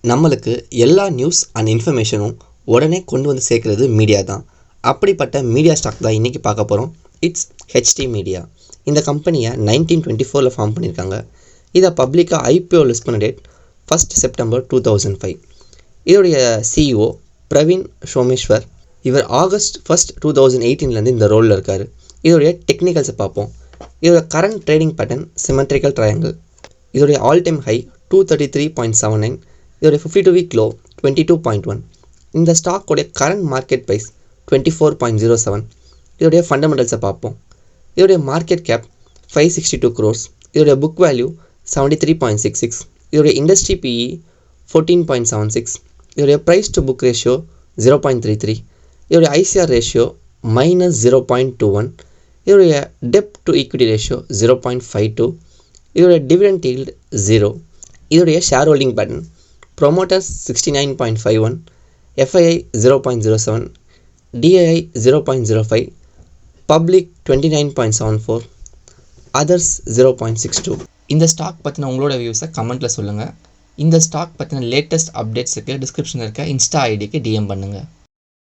நம்மளுக்கு எல்லா news and இன்ஃபர்மேஷனும் உடனே கொண்டு வந்து சேர்க்குறது மீடியா தான். அப்படிப்பட்ட மீடியா ஸ்டாக் தான் இன்றைக்கி பார்க்க போகிறோம். It's HD media. இந்த கம்பெனியை 1924 ஃபார்ம் பண்ணியிருக்காங்க. இதை பப்ளிக்காக ஐபிஓ லிஸ்ட் பண்ண டேட் 1 செப்டம்பர் 2005. இதோடைய சிஇஓ பிரவீன் சோமேஸ்வர். இவர் August 1, 2018 இந்த ரோலில் இருக்கார். இதோடைய டெக்னிக்கல்ஸை பார்ப்போம். இதோட current trading pattern symmetrical triangle. இதோடைய ஆல் டைம் ஹை 233.79. இதோடைய 52 வீக் லோ 22.1. இந்த ஸ்டாக்கோடைய கரண்ட் மார்க்கெட் ப்ரைஸ் 24.07. இதோடைய ஃபண்டமெண்டல்ஸை பார்ப்போம். இதோடைய மார்க்கெட் கேப் 562 crores. இதோடைய புக் வேல்யூ 73.66. இதோடைய இண்டஸ்ட்ரி பிஇ 14.76. இதோடைய ப்ரைஸ் டு புக் ரேஷியோ 0.33. இதோடைய ஐசிஆர் ரேஷியோ -0.21. இதோடைய டெப்ட் டு ஈக்விட்டி ரேஷியோ 0.52. இதோடைய டிவிடெண்ட் ஈல்டு 0. இதோடைய share holding pattern promoters 69.51, FII 0.07, DII 0.05, public 29.74, others 0.62. இந்த ஸ்டாக் பற்றின உங்களோட வியூஸை கமெண்ட்டில் சொல்லுங்கள். இந்த ஸ்டாக் பற்றின லேட்டஸ்ட் அப்டேட்ஸுக்கு டிஸ்கிரிப்ஷனில் இருக்க இன்ஸ்டா ஐடிக்கு டிஎம் பண்ணுங்கள்.